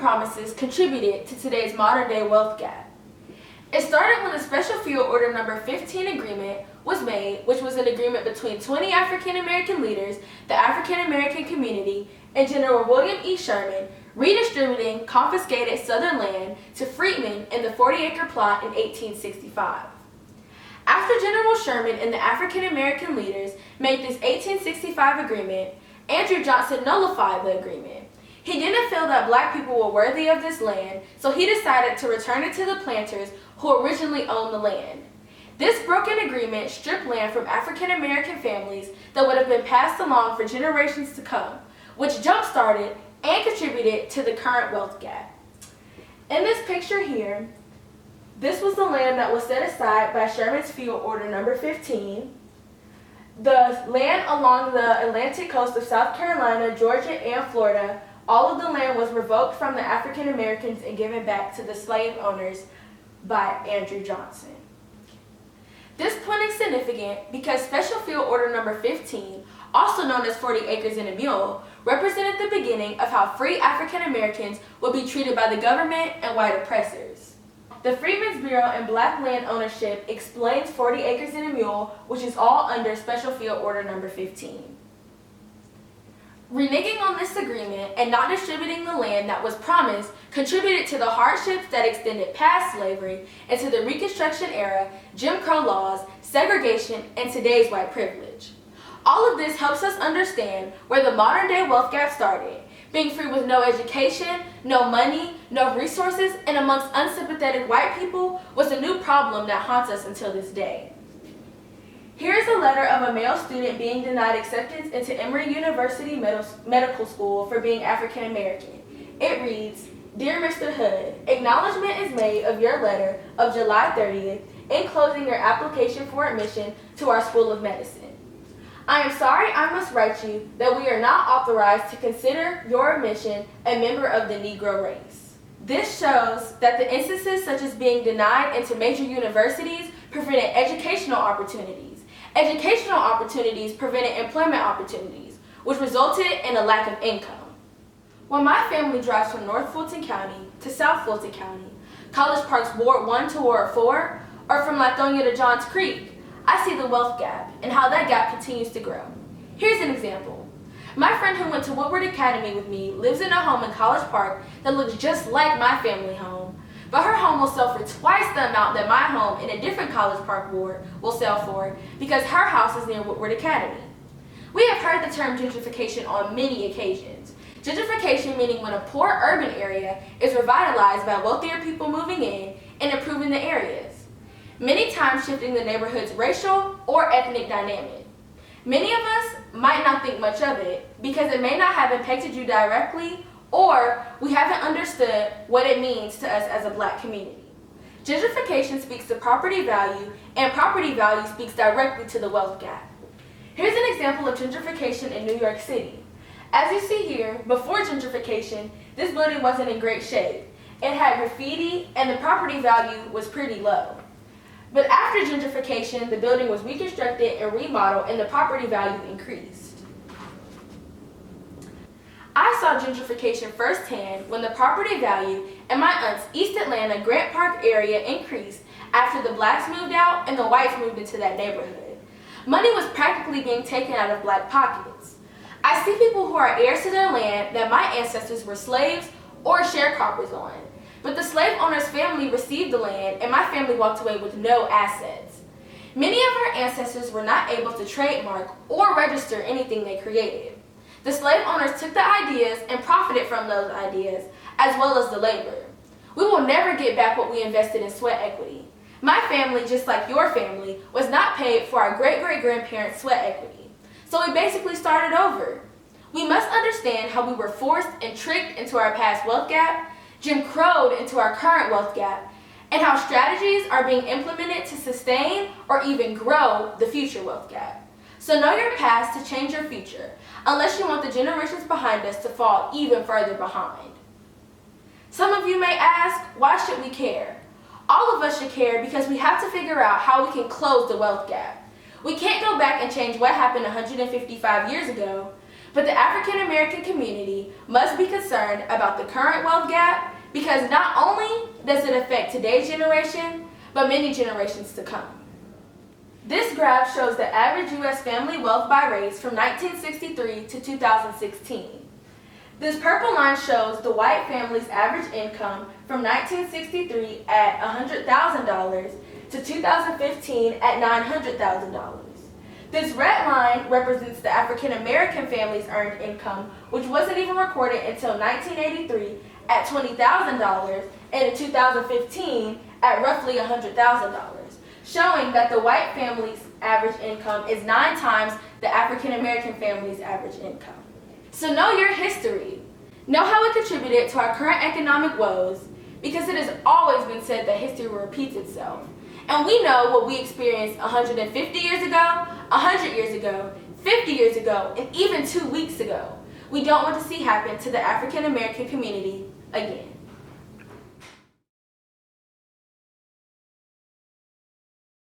promises contributed to today's modern-day wealth gap. It started when the Special Field Order No.15 agreement was made, which was an agreement between 20 African American leaders, the African American community, and General William E. Sherman, redistributing confiscated Southern land to freedmen in the 40-acre plot in 1865. After General Sherman and the African American leaders made this 1865 agreement, Andrew Johnson nullified the agreement. He didn't feel that black people were worthy of this land, so he decided to return it to the planters who originally owned the land. This broken agreement stripped land from African American families that would have been passed along for generations to come, which jump-started and contributed to the current wealth gap. In this picture here, this was the land that was set aside by Sherman's Field Order No.15. The land along the Atlantic coast of South Carolina, Georgia, and Florida, all of the land was revoked from the African Americans and given back to the slave owners by Andrew Johnson. This point is significant because Special Field Order No.15, also known as 40 Acres and a Mule, represented the beginning of how free African Americans would be treated by the government and white oppressors. The Freedmen's Bureau and Black Land Ownership explains 40 Acres and a Mule, which is all under Special Field Order No.15. Reneging on this agreement and not distributing the land that was promised contributed to the hardships that extended past slavery into the Reconstruction era, Jim Crow laws, segregation, and today's white privilege. All of this helps us understand where the modern-day wealth gap started. Being free with no education, no money, no resources, and amongst unsympathetic white people was a new problem that haunts us until this day. Here's a letter of a male student being denied acceptance into Emory University Medical School for being African American. It reads, "Dear Mr. Hood, acknowledgement is made of your letter of July 30th enclosing your application for admission to our School of Medicine. I am sorry I must write you that we are not authorized to consider your admission a member of the Negro race." This shows that the instances such as being denied into major universities prevented educational opportunities. Educational opportunities prevented employment opportunities, which resulted in a lack of income. When my family drives from North Fulton County to South Fulton County, College Park's Ward 1 to Ward 4, or from Lithonia to Johns Creek, I see the wealth gap and how that gap continues to grow. Here's an example. My friend who went to Woodward Academy with me lives in a home in College Park that looks just like my family home, but her home will sell for twice the amount that my home in a different College Park ward will sell for because her house is near Woodward Academy. We have heard the term gentrification on many occasions. Gentrification meaning when a poor urban area is revitalized by wealthier people moving in and improving the areas, many times shifting the neighborhood's racial or ethnic dynamic. Many of us might not think much of it because it may not have impacted you directly, or we haven't understood what it means to us as a black community. Gentrification speaks to property value, and property value speaks directly to the wealth gap. Here's an example of gentrification in New York City. As you see here, before gentrification, this building wasn't in great shape. It had graffiti, and the property value was pretty low. But after gentrification, the building was reconstructed and remodeled, and the property value increased. I saw gentrification firsthand when the property value in my aunt's East Atlanta Grant Park area increased after the blacks moved out and the whites moved into that neighborhood. Money was practically being taken out of black pockets. I see people who are heirs to their land that my ancestors were slaves or sharecroppers on. But the slave owner's family received the land and my family walked away with no assets. Many of our ancestors were not able to trademark or register anything they created. The slave owners took the ideas and profited from those ideas, as well as the labor. We will never get back what we invested in sweat equity. My family, just like your family, was not paid for our great-great-grandparents' sweat equity. So we basically started over. We must understand how we were forced and tricked into our past wealth gap, Jim Crowed into our current wealth gap, and how strategies are being implemented to sustain or even grow the future wealth gap. So know your past to change your future, unless you want the generations behind us to fall even further behind. Some of you may ask, why should we care? All of us should care because we have to figure out how we can close the wealth gap. We can't go back and change what happened 155 years ago, But the African American community must be concerned about the current wealth gap because not only does it affect today's generation, but many generations to come. This graph shows the average U.S. family wealth by race from 1963 to 2016. This purple line shows the white family's average income from 1963 at $100,000 to 2015 at $900,000. This red line represents the African American family's earned income, which wasn't even recorded until 1983 at $20,000 and in 2015 at roughly $100,000, showing that the white family's average income is 9 times the African American family's average income. So know your history. Know how it contributed to our current economic woes, because it has always been said that history will repeat itself. And we know what we experienced 150 years ago, 100 years ago, 50 years ago, and even 2 weeks ago. We don't want to see happen to the African American community again.